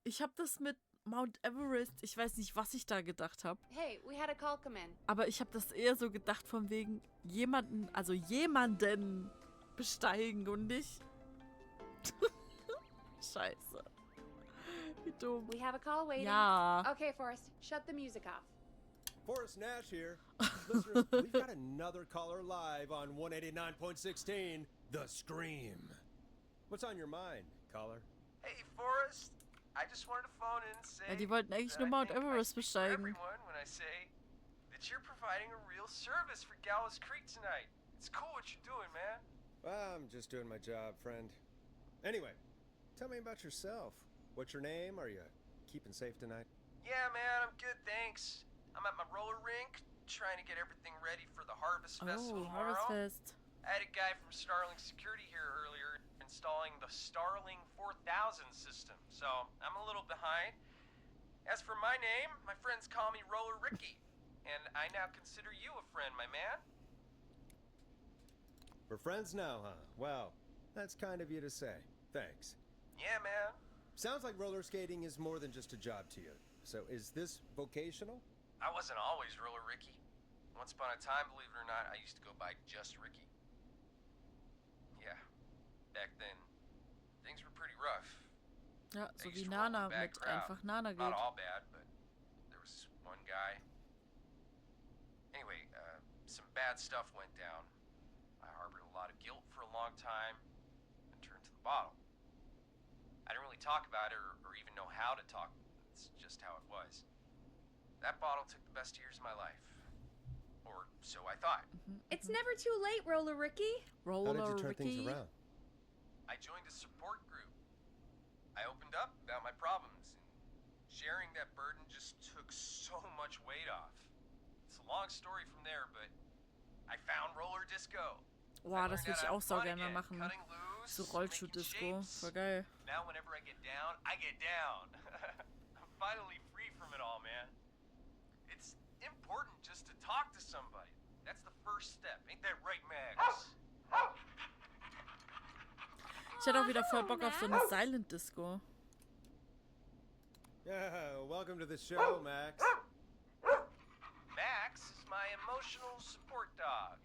Ich habe das mit Mount Everest, ich weiß nicht, was ich da gedacht habe. Hey, we had a call come in. Aber ich habe das eher so gedacht von wegen jemanden besteigen und nicht. Scheiße. Wie dumm. We have a call waiting. Ja. Okay, Forrest, shut the music off. Forrest Nash here. Listeners, we've got another caller live on 189.16, The Scream. What's on your mind, caller? Hey, Forrest. I just wanted to phone in and say Ja, die wollten eigentlich that nur I Mount think I Everest speak for besteigen. everyone when I say that you're providing a real service for Gallows Creek tonight. It's cool what you're doing, man. Well, I'm just doing my job, friend. Anyway, tell me about yourself. What's your name? Are you keeping safe tonight? Yeah, man, I'm good, thanks. I'm at my roller rink trying to get everything ready for the Harvest Festival Oh, tomorrow. Harvest Fest. I had a guy from Starling Security here earlier installing the Starling 4000 system, so I'm a little behind. As for my name, my friends call me Roller Ricky, and I now consider you a friend, my man. We're friends now, huh? Well, that's kind of you to say. Thanks. Yeah, man. Sounds like roller skating is more than just a job to you. So is this vocational? I wasn't always Roller Ricky. Once upon a time, believe it or not, I used to go by just Ricky. Yeah, back then, things were pretty rough. Ja, I so used wie to roll with a Nana bad mit crowd. einfach Nana Not geht. all bad, but there was one guy. Anyway, some bad stuff went down. I harbored a lot of guilt for a long time and turned to the bottle. I didn't really talk about it or even know how to talk. It's just how it was. That bottle took the best years of my life. Or so I thought. It's never too late, Roller Ricky. Roller How did you turn Ricky. things around? I joined a support group. I opened up about my problems, and sharing that burden just took so much weight off. It's a long story from there, but I found roller disco. Boah, das würde ich auch so gerne mal machen. So Rollschuh-Disco. Voll geil. Now whenever I get down, I get down. I'm finally free from it all, man. It's important just to talk to somebody. That's the first step. Ain't that right, Max? Ich hätte auch wieder voll Bock auf so eine Silent Disco. Yeah, welcome to the show, Max. Max is my emotional support dog.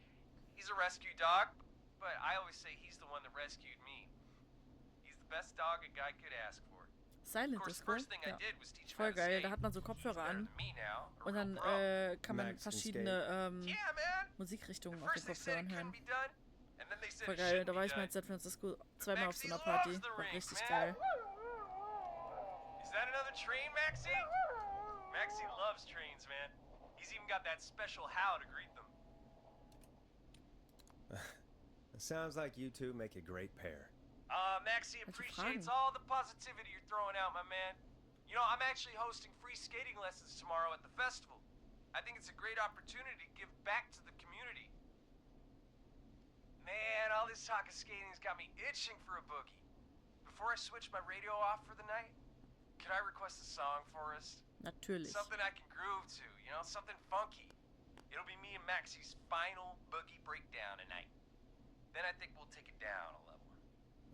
He's a rescue dog, but I always say he's the one that rescued me. He's the best dog a guy could ask for. Of Silent course, the Disco? first thing I Ja. did was teach him Voll how to geil, skate. da hat man so He's Kopfhörer better an than me now, a und real dann pro. kann man Max can verschiedene Yeah, man. Musikrichtungen At auf den first they said Kopfhörern it couldn't hören. be done, and then they said Voll it geil, shouldn't da war be ich mal done. in San Francisco zweimal auf so einer Maxie Party. loves the War rink, richtig man. geil. Is that another train, Maxie? Maxie loves trains, man. He's even got that special how to greet them. It sounds like you two make a great pair. Maxie Welche appreciates Fragen? all the positivity you're throwing out, my man. You know, I'm actually hosting free skating lessons tomorrow at the festival. I think it's a great opportunity to give back to the community. Man, all this talk of skating's got me itching for a boogie. Before I switch my radio off for the night, could I request a song for us? Natürlich. Something I can groove to, you know, something funky. It'll be me and Maxie's final boogie breakdown tonight. Then I think we'll take it down a level.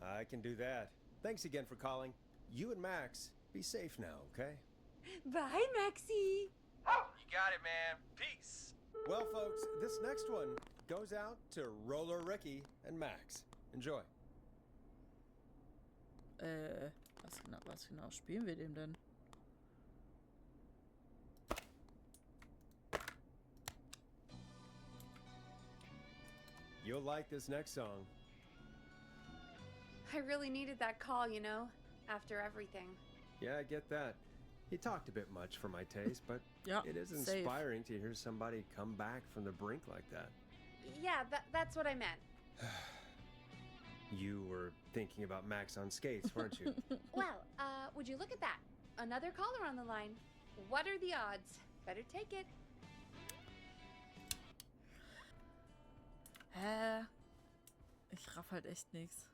I can do that. Thanks again for calling. You and Max, be safe now, okay? Bye, Maxie. You got it, man. Peace. Well, folks, this next one goes out to Roller Ricky and Max. Enjoy. Was genau spielen wir dem denn? You'll like this next song. I really needed that call, you know, after everything. Yeah, I get that. He talked a bit much for my taste, but Ja, it is safe. inspiring to hear somebody come back from the brink like that. Yeah, that's what I meant. You were thinking about Max on skates, weren't you? Well, would you look at that? Another caller on the line. What are the odds? Better take it. Hä? Ich raff halt echt nix.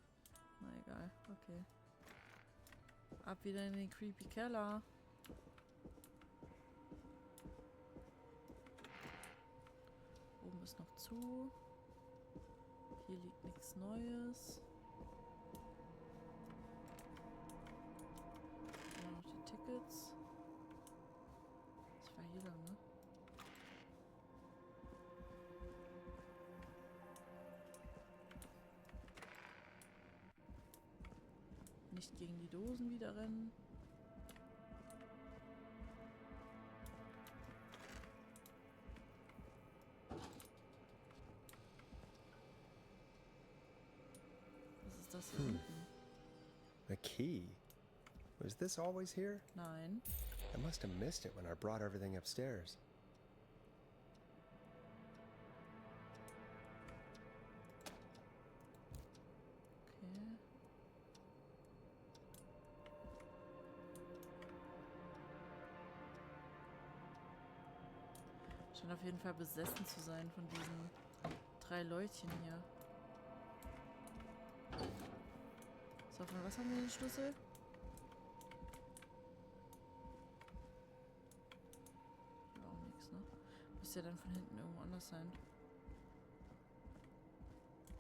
Na egal, okay. Ab wieder in den creepy Keller. Oben ist noch zu. Hier liegt nichts Neues. Da noch die Nicht gegen die Dosen wieder rennen. Was ist das hier unten? A key. Was this always here? Nein. I must have missed it when I brought everything upstairs. Okay. Scheint auf jeden Fall besessen zu sein von diesen 3 Leutchen hier. So, von was haben wir den Schlüssel? Ja, auch nichts, ne? Müsste ja dann von hinten irgendwo anders sein.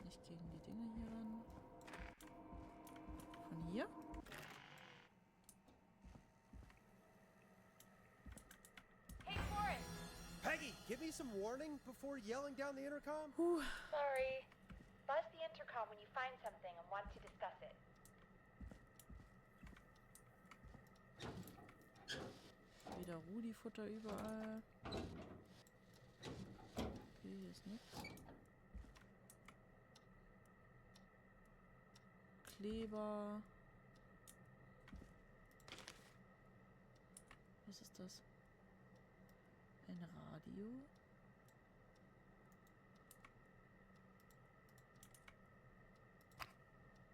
Nicht gegen die Dinge hier ran. Von hier? Hey, Forrest! Peggy, give me some warning before yelling down the intercom? Puh. Sorry. Buzz the intercom when you find something and want to discuss it. Wieder Rudi-Futter überall. Okay, hier ist nichts. Kleber. Was ist das? Ein Radio?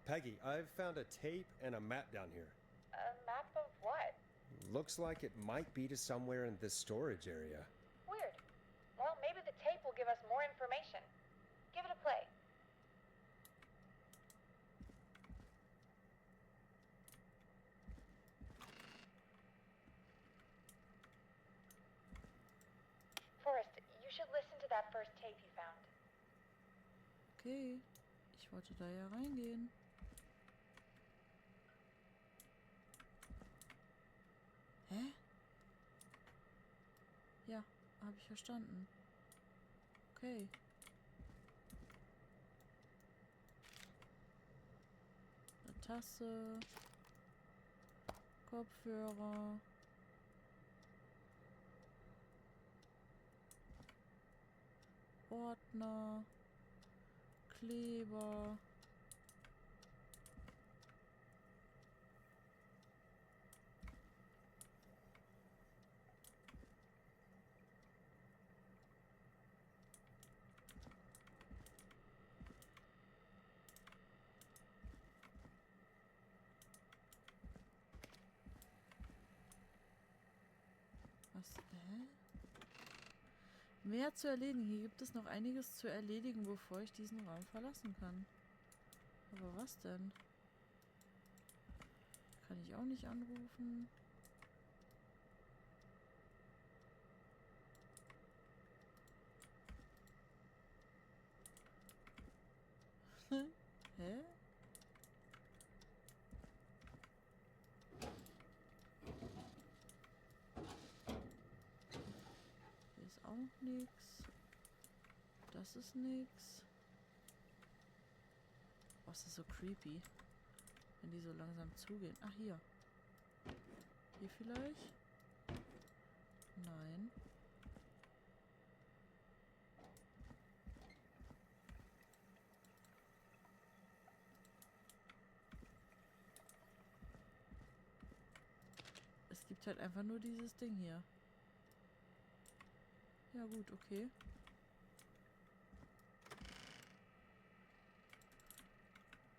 Peggy, I've found a tape and a map down here. A map of what? Looks like it might be to somewhere in this storage area. Weird. Well, maybe the tape will give us more information. Give it a play. Forrest, you should listen to that first tape you found. Okay. Ich wollte da ja reingehen. Hä? Ja, habe ich verstanden. Okay. Eine Tasse. Kopfhörer. Ordner. Kleber. Was? Mehr zu erledigen. Hier gibt es noch einiges zu erledigen, bevor ich diesen Raum verlassen kann. Aber was denn? Kann ich auch nicht anrufen. Hä? Hier ist auch nichts. Das ist nichts. Oh, das ist so creepy. Wenn die so langsam zugehen. Ach, hier. Hier vielleicht? Nein. Es gibt halt einfach nur dieses Ding hier. Ja gut, okay.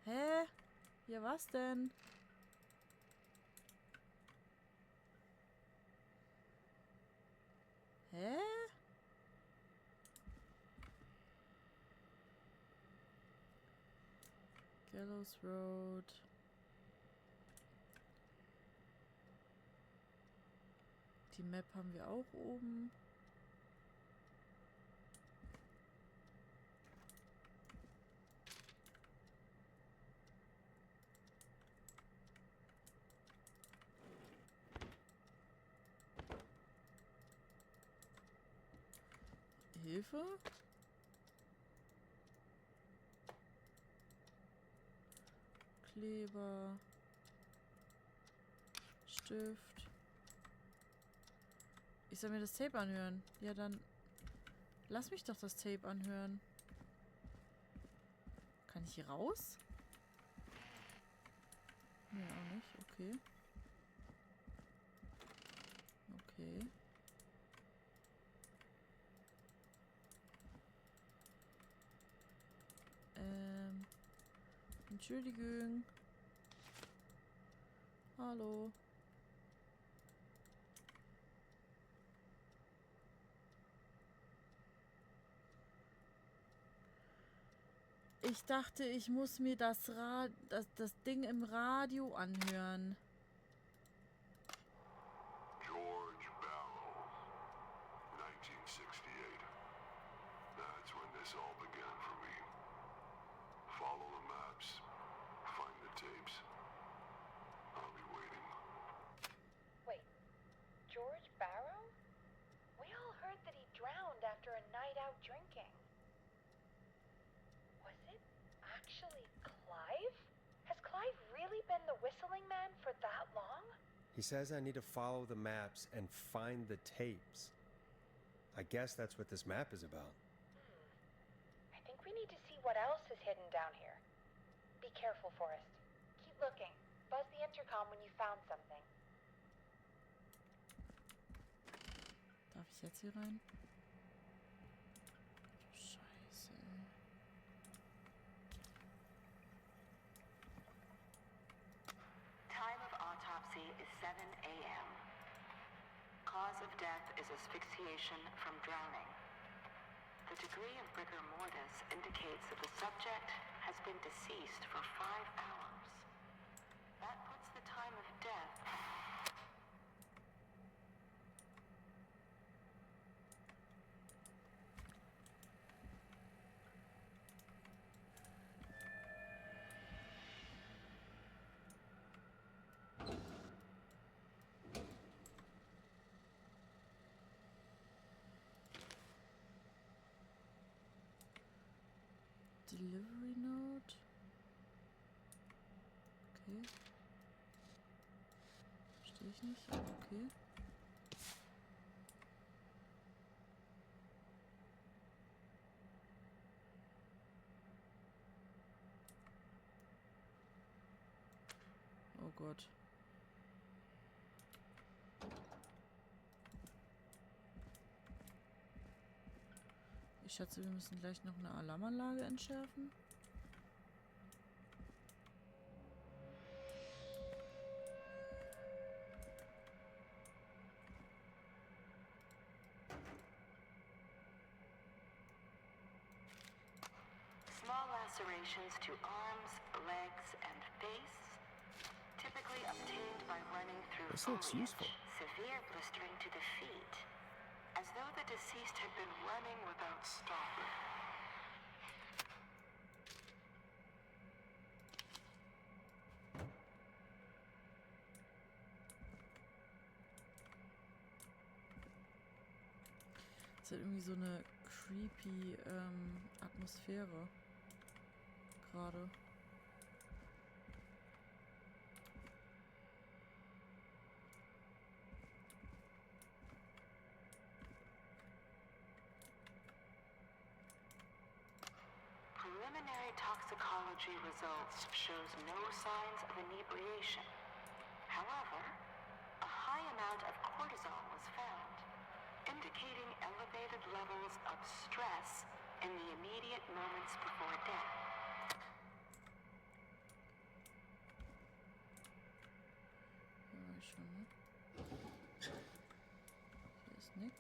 Hä? Ja, was denn? Hä? Gallows Road. Die Map haben wir auch oben. Hilfe? Kleber. Stift. Ich soll mir das Tape anhören. Ja, dann lass mich doch das Tape anhören. Kann ich hier raus? Nee, auch nicht. Okay. Okay. Entschuldigung. Hallo. Ich dachte, ich muss mir das Ding im Radio anhören. George Barrow, 1968. That's when this all began for me. Follow the maps, find the tapes. I'll be waiting. Wait, George Barrow? We all heard that he drowned after a night out drinking. Was it actually Clive? Has Clive really been the whistling man for that long? He says I need to follow the maps and find the tapes. I guess that's what this map is about. I think we need to see what else is hidden down here. Be careful, Forrest. Keep looking. Buzz the intercom when you found something. Darf ich jetzt hier rein? Scheiße. Time of autopsy is 7 a.m. Cause of death is asphyxiation from drowning. The degree of rigor mortis indicates that the subject has been deceased for 5 hours. That puts the time of death. Delivery note. Okay. Verstehe ich nicht, aber okay. Oh Gott. Ich schätze, wir müssen gleich noch eine Alarmanlage entschärfen. Small lacerations to arms, legs, and face, typically obtained by running through This looks foliage. useful. Severe blistering to the feet, as though the deceased had been running without stopping. Das ist halt irgendwie so eine creepy Atmosphäre. Gerade. Preliminary toxicology results shows no signs of inebriation. However, a high amount of cortisol was found, indicating elevated levels of stress in the immediate moments before death. Hier war ich schon, ne? Hier ist nix.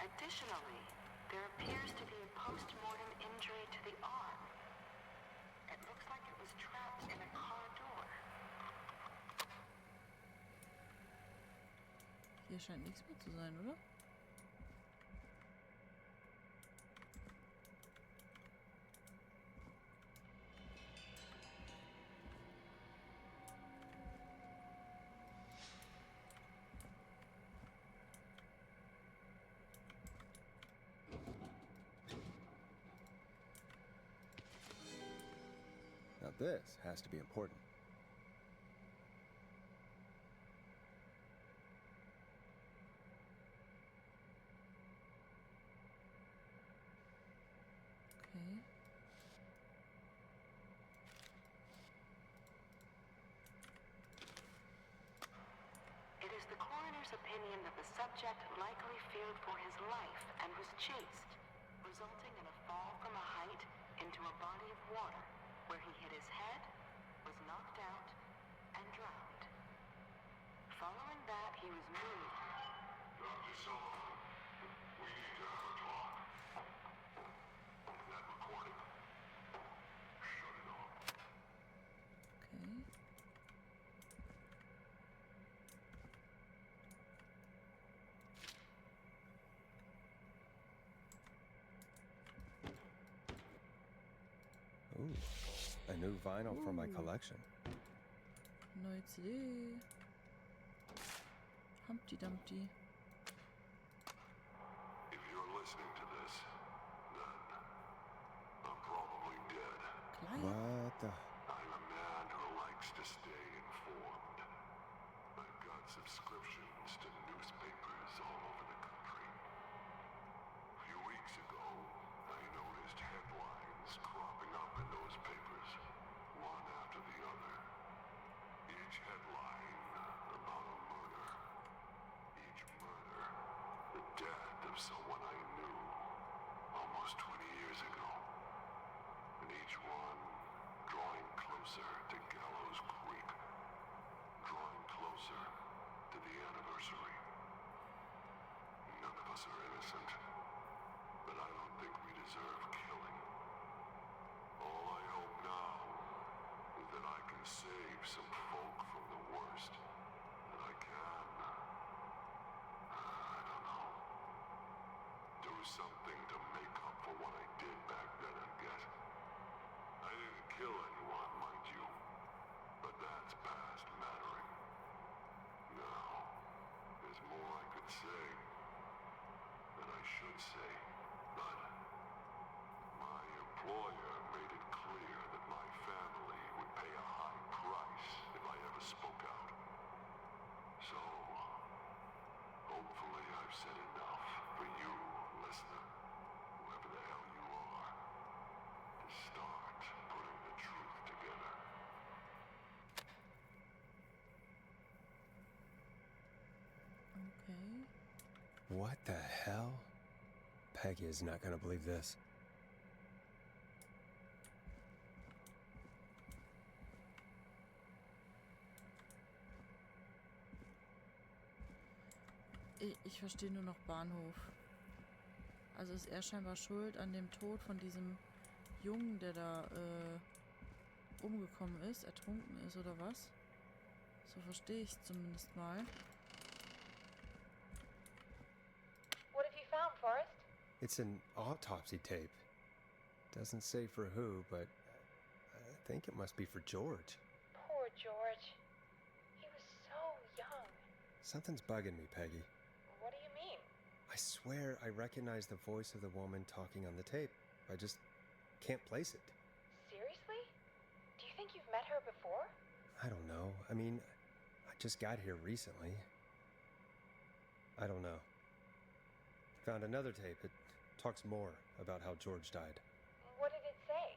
Additionally, there appears to be a post-mortem injury to the arm. It looks like it was trapped in a car door. Hier scheint nichts mehr zu sein, oder? this has to be important. Okay. It is the coroner's opinion that the subject likely feared for his life and was chased, resulting in a fall from a height into a body of water, where he hit his head, was knocked out, and drowned. Following that, he was moved. Dr. Sullivan, we need to have a talk. That recording. Shut it off. Okay. Ooh, a new vinyl for my Ooh. collection. Neue CD. Humpty Dumpty. If you're listening to this, then I'm probably dead. Klein. What the? I'm a man who likes to stay informed. I've got subscriptions to newspapers all over the country. A few weeks ago, I noticed headlines cropping up in those papers, one after the other. Each headline about a murder. Each murder, the death of someone I knew almost 20 years ago. And each one drawing closer to Gallows Creek, drawing closer to the anniversary. None of us are innocent, but I don't think we deserve killing. All I hope now is that I can save some folk from the worst, that I can, I don't know, do something to make up for what I did back then, I guess. I didn't kill anyone, mind you, but that's past mattering. Now, there's more I could say, than I should say, but my employer made it clear that my family would pay a high price if I ever spoke out. So, hopefully I've said enough for you, listener, whoever the hell you are, to start putting the truth together. Okay. What the hell? Peggy is not gonna believe this. Ich verstehe nur noch Bahnhof. Also ist er scheinbar schuld an dem Tod von diesem Jungen, der da umgekommen ist, ertrunken ist oder was? So verstehe ich zumindest mal. What have you found, Forrest? It's an autopsy tape. Doesn't say for who, but I think it must be for George. Poor George. He was so young. Something's bugging me, Peggy. What do you mean? I swear I recognize the voice of the woman talking on the tape. I just can't place it. Seriously? Do you think you've met her before? I don't know. I mean, I just got here recently. I don't know. Found another tape. It talks more about how George died. What did it say?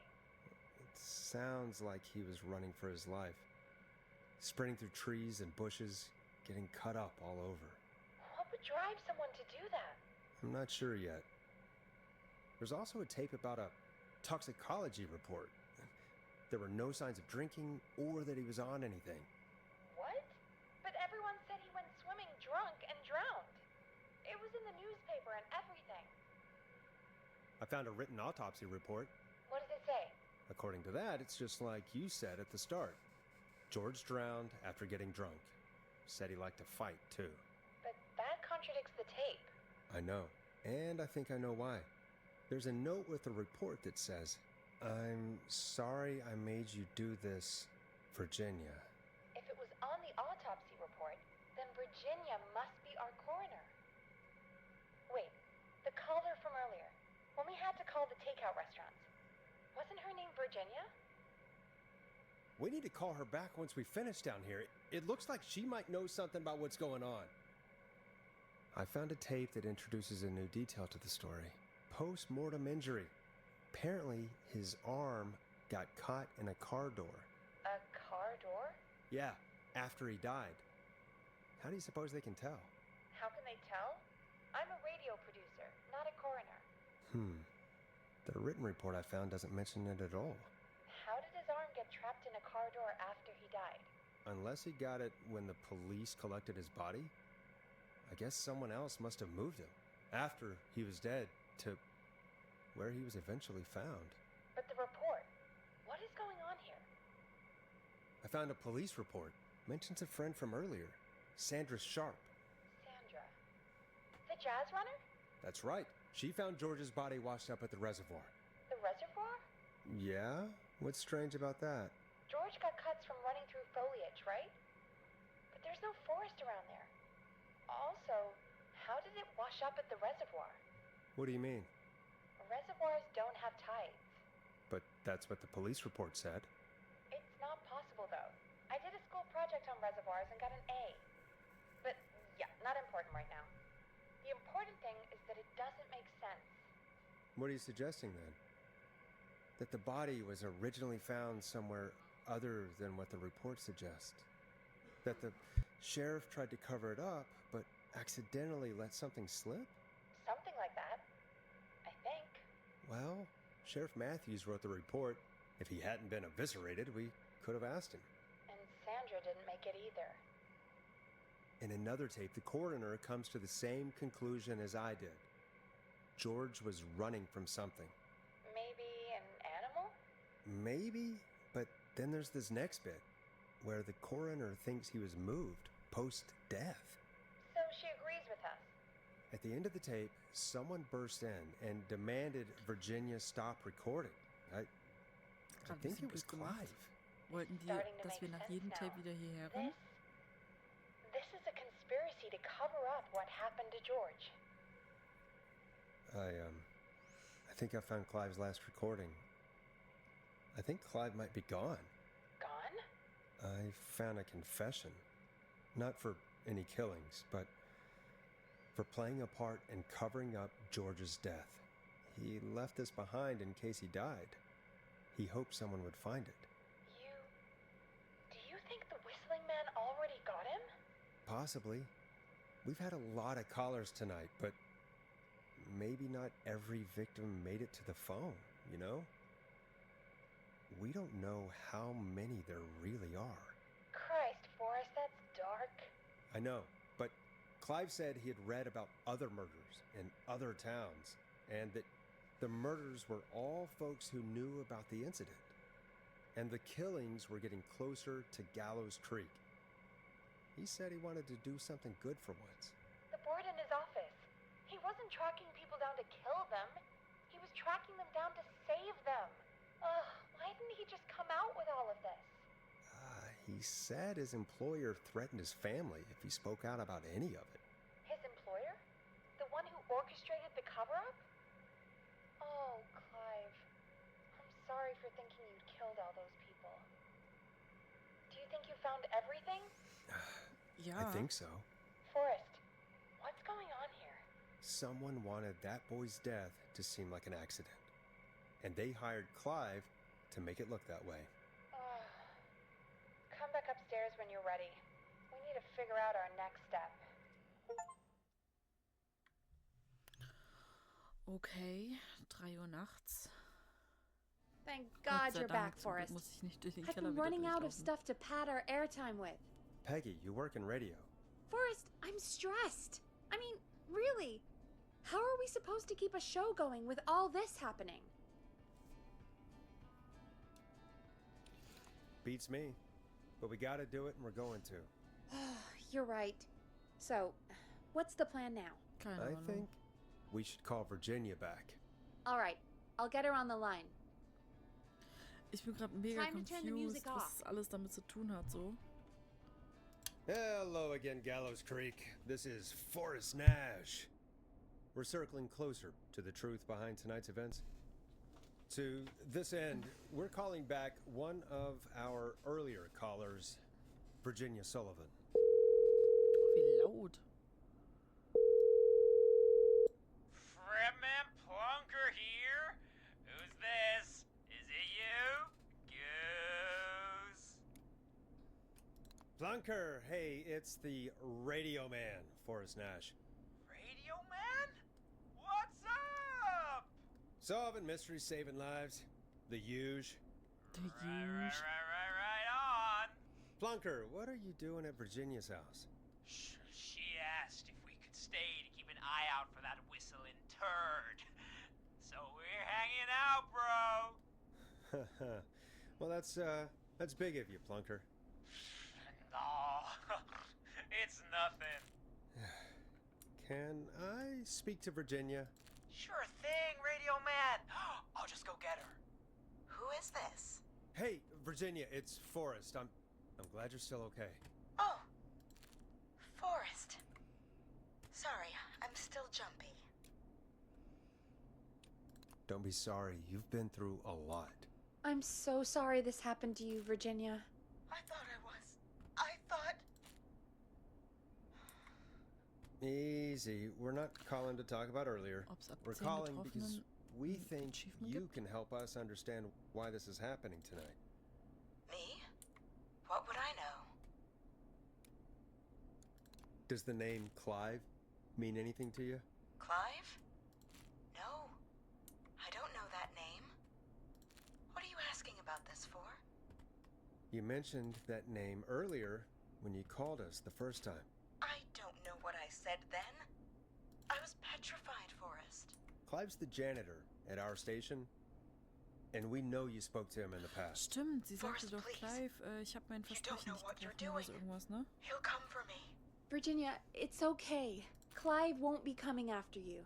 It sounds like he was running for his life. Sprinting through trees and bushes, getting cut up all over. What would drive someone to do that? I'm not sure yet. There's also a tape about a toxicology report. There were no signs of drinking or that he was on anything. What? But everyone said he went swimming drunk and drowned. It was in the newspaper and everything. I found a written autopsy report. What does it say? According to that, it's just like you said at the start. George drowned after getting drunk. Said he liked to fight, too. But that contradicts the tape. I know. And I think I know why. There's a note with the report that says, "I'm sorry I made you do this, Virginia." If it was on the autopsy report, then Virginia must be our coroner. Wait, the caller from earlier, when we had to call the takeout restaurants, wasn't her name Virginia? We need to call her back once we finish down here. It looks like she might know something about what's going on. I found a tape that introduces a new detail to the story. Post-mortem injury. Apparently, his arm got caught in a car door. A car door? Yeah, after he died. How do you suppose they can tell? How can they tell? I'm a radio producer, not a coroner. The written report I found doesn't mention it at all. How did his arm get trapped in a car door after he died? Unless he got it when the police collected his body, I guess someone else must have moved him after he was dead to where he was eventually found. But the report, what is going on here? I found a police report. Mentions a friend from earlier, Sandra Sharp. Sandra. The jazz runner? That's right. She found George's body washed up at the reservoir. The reservoir? Yeah? What's strange about that? George got cuts from running through foliage, right? But there's no forest around there. Also, how did it wash up at the reservoir? What do you mean? Reservoirs don't have tides. But that's what the police report said. It's not possible, though. I did a school project on reservoirs and got an A. But, yeah, not important right now. The important thing is that it doesn't make sense. What are you suggesting then? That the body was originally found somewhere other than what the report suggests? That the sheriff tried to cover it up, but accidentally let something slip? Something like that. I think. Well, Sheriff Matthews wrote the report. If he hadn't been eviscerated, we could have asked him. And Sandra didn't make it either. In another tape, the coroner comes to the same conclusion as I did. George was running from something. Maybe an animal? Maybe, but then there's this next bit, where the coroner thinks he was moved post-death. So she agrees with us. At the end of the tape, someone burst in and demanded Virginia stop recording. I think it was Clive. Wollten die, Starting to dass wir make nach sense jedem now. Tape wieder hierher rennen? This is a conspiracy to cover up what happened to George. I think I found Clive's last recording. I think Clive might be gone. Gone? I found a confession. Not for any killings, but for playing a part in covering up George's death. He left this behind in case he died. He hoped someone would find it. Do you think the whistling man already got him? Possibly. We've had a lot of callers tonight, but maybe not every victim made it to the phone, you know? We don't know how many there really are. Christ, Forrest, that's dark. I know, but Clive said he had read about other murders in other towns, and that the murders were all folks who knew about the incident. And the killings were getting closer to Gallows Creek. He said he wanted to do something good for once. The board in his office. He wasn't tracking people down to kill them. He was tracking them down to save them. Ugh, why didn't he just come out with all of this? He said his employer threatened his family if he spoke out about any of it. His employer? The one who orchestrated the cover-up? Oh, Clive. I'm sorry for thinking you'd killed all those people. Do you think you found everything? Ja. I think so. Forrest, what's going on here? Someone wanted that boy's death to seem like an accident. And they hired Clive to make it look that way. Come back upstairs when you're ready. We need to figure out our next step. Okay, 3 Uhr nachts. Thank Gott God sei you're Dank, back, zum Glück Forrest. muss ich nicht durch den I've Keller been wieder running out of durchlaufen. stuff to pad our airtime with. Peggy, you work in radio. Forrest, I'm stressed. I mean, really. How are we supposed to keep a show going with all this happening? Beats me. But we gotta do it, and we're going to. You're right. So, what's the plan now? Keine I Ahnung. think we should call Virginia back. All right, I'll get her on the line. Ich bin gerade mega Time to turn the confused, music was off. das alles damit zu tun hat, so. Hello again, Gallows Creek. This is Forrest Nash. We're circling closer to the truth behind tonight's events. To this end, we're calling back one of our earlier callers, Virginia Sullivan. Wie laut. Fredman Plunker here? Who's this? Is it you? Goose? Plunker, hey, it's the Radio Man, Forrest Nash. Radio Man? What's up? Solving mysteries, saving lives. The huge. Right on. Plunker, what are you doing at Virginia's house? She asked if we could stay to keep an eye out for that whistling turd. So we're hanging out, bro. Well, that's big of you, Plunker. No, it's nothing. Can I speak to Virginia? Sure thing, Radio Man. I'll just go get her. Who is this? Hey, Virginia, it's Forrest. I'm glad you're still okay. Oh, Forrest. Sorry, I'm still jumpy. Don't be sorry. You've been through a lot. I'm so sorry this happened to you, Virginia. I thought I was. I thought... Easy. We're not calling to talk about earlier. Ob's ab We're 10 calling because Betroffenen we ein think Achievement you gibt. can help us understand why this is happening tonight. Me? What would I know? Does the name Clive mean anything to you? Clive? No. I don't know that name. What are you asking about this for? You mentioned that name earlier when you called us the first time. I don't know what I said then. I was petrified, Forrest. Clive's the janitor at our station, and we know you spoke to him in the past. Stimmt, sie Forrest, sagte doch, please. Clive, ich habe mein You don't Versprechen know nicht what you're gebrochen oder so doing. irgendwas, ne? He'll come for me. Virginia, it's okay. Clive won't be coming after you.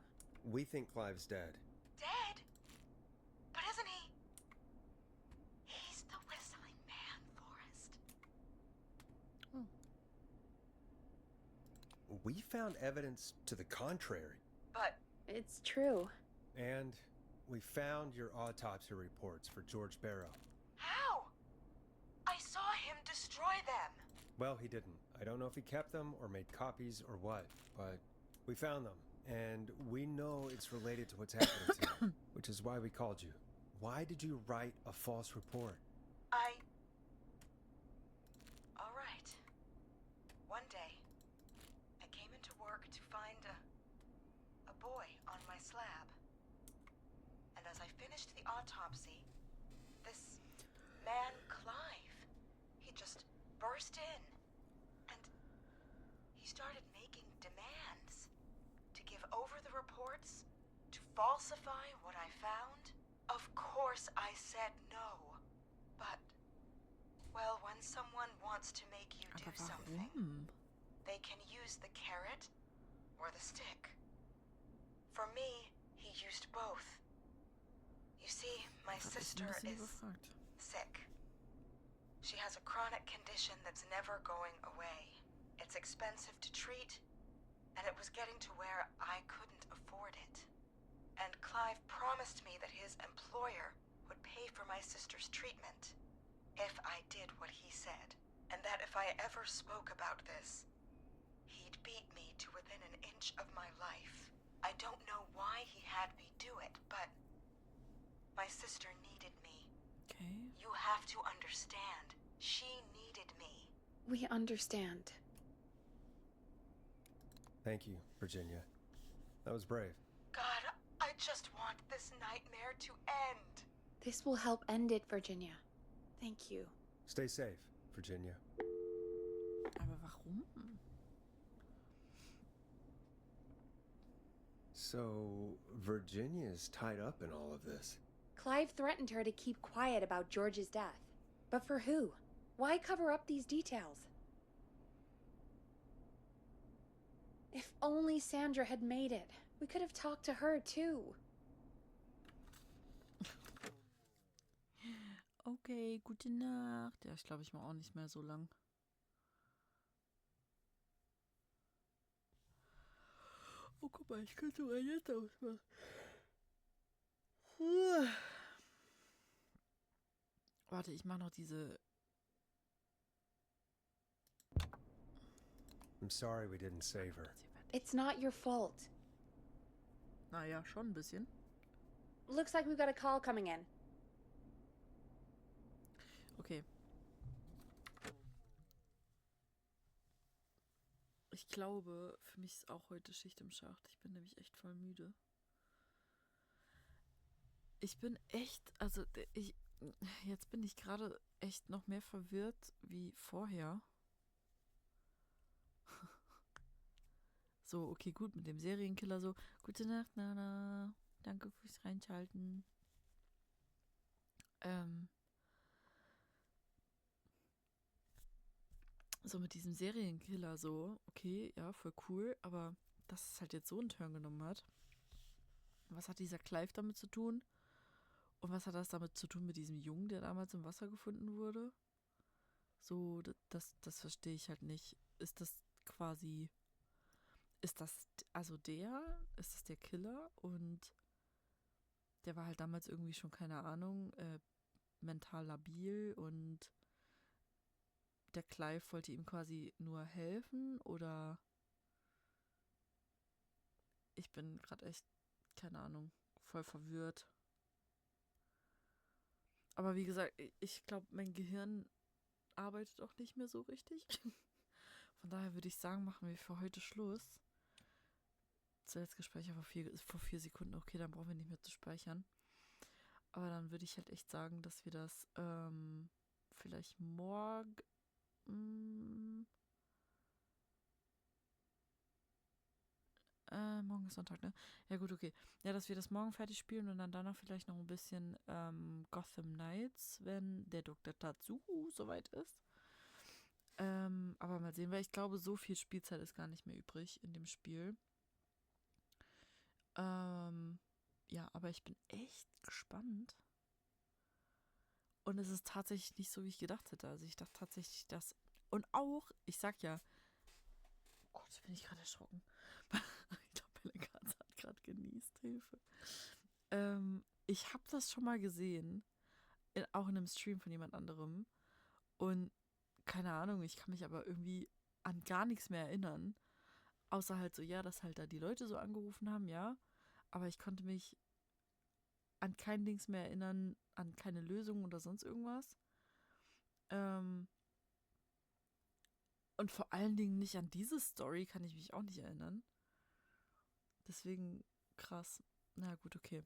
We think Clive's dead. Dead? But isn't he? He's the whistling man, Forrest. We found evidence to the contrary. But It's true. And we found your autopsy reports for George Barrow. how? I saw him destroy them. Well, he didn't. I don't know if he kept them or made copies or what, but we found them. And we know it's related to what's happening to you, which is why we called you. Why did you write a false report? All right. One day, I came into work to find a boy on my slab. And as I finished the autopsy, this man, Clive, he just burst in. And he started making demands to give over the reports, to falsify what I found. Of course I said no. But, well, when someone wants to make you do Aber something, warum? they can use the carrot or the stick. For me, he used both. You see, my Hab ich ein sister bisschen is überfragt. sick. She has a chronic condition that's never going away. It's expensive to treat, and it was getting to where I couldn't afford it. And Clive promised me that his employer would pay for my sister's treatment if I did what he said, and that if I ever spoke about this, he'd beat me to within an inch of my life. I don't know why he had me do it, but my sister needed me. Okay. You have to understand. She needed me. We understand. Thank you, Virginia. That was brave. God, I just want this nightmare to end. This will help end it, Virginia. Thank you. Stay safe, Virginia. Aber warum? So, Virginia's tied up in all of this. Clive threatened her to keep quiet about George's death. But for who? Why cover up these details? If only Sandra had made it. We could have talked to her, too. Okay, gute Nacht. Ja, ich glaube, ich mache auch nicht mehr so lang. Oh, guck mal, ich könnte sogar jetzt ausmachen. Warte, ich mache noch diese... I'm sorry we didn't save her. It's not your fault. Naja, schon ein bisschen. Looks like we've got a call coming in. Okay. Ich glaube, für mich ist auch heute Schicht im Schacht. Ich bin nämlich echt voll müde. Ich bin echt, also jetzt bin ich gerade echt noch mehr verwirrt wie vorher. So, okay, gut, mit dem Serienkiller so. Gute Nacht, Nana. Danke fürs Reinschalten. So mit diesem Serienkiller so, okay, ja, voll cool, aber dass es halt jetzt so einen Turn genommen hat. Was hat dieser Clive damit zu tun? Und was hat das damit zu tun mit diesem Jungen, der damals im Wasser gefunden wurde? So, das verstehe ich halt nicht. Ist das quasi, ist das der Killer? Und der war halt damals irgendwie schon, keine Ahnung, mental labil und der Clive wollte ihm quasi nur helfen oder ich bin gerade echt, keine Ahnung, voll verwirrt. Aber wie gesagt, ich glaube, mein Gehirn arbeitet auch nicht mehr so richtig. Von daher würde ich sagen, machen wir für heute Schluss. Zuletzt gespeichert vor 4 Sekunden. Okay, dann brauchen wir nicht mehr zu speichern. Aber dann würde ich halt echt sagen, dass wir das vielleicht morgen... morgen ist Sonntag, ne? Ja gut, okay. Ja, dass wir das morgen fertig spielen und dann danach vielleicht noch ein bisschen Gotham Knights, wenn der Dr. Tatsuhu soweit ist. Aber mal sehen, weil ich glaube, so viel Spielzeit ist gar nicht mehr übrig in dem Spiel. Ja, aber ich bin echt gespannt. Und es ist tatsächlich nicht so, wie ich gedacht hätte. Also ich dachte tatsächlich, dass... Und auch, ich sag ja... Oh Gott, bin ich gerade erschrocken. Ich glaube, meine Katze hat gerade genießt. Hilfe. Ich habe das schon mal gesehen. Auch in einem Stream von jemand anderem. Und keine Ahnung, ich kann mich aber irgendwie an gar nichts mehr erinnern. Außer halt so, ja, dass halt da die Leute so angerufen haben, ja. Aber ich konnte mich an kein Dings mehr erinnern, an keine Lösung oder sonst irgendwas. Und vor allen Dingen nicht an diese Story kann ich mich auch nicht erinnern. Deswegen krass. Na gut, okay.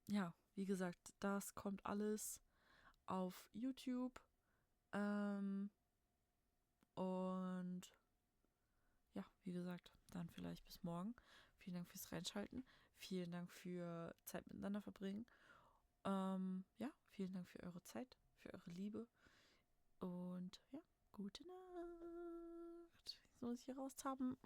Ja, wie gesagt, das kommt alles auf YouTube. Und ja, wie gesagt, dann vielleicht bis morgen. Vielen Dank fürs Reinschalten. Vielen Dank für Zeit miteinander verbringen. Ja, vielen Dank für eure Zeit, für eure Liebe. Und ja, gute Nacht. Jetzt muss ich hier raus haben.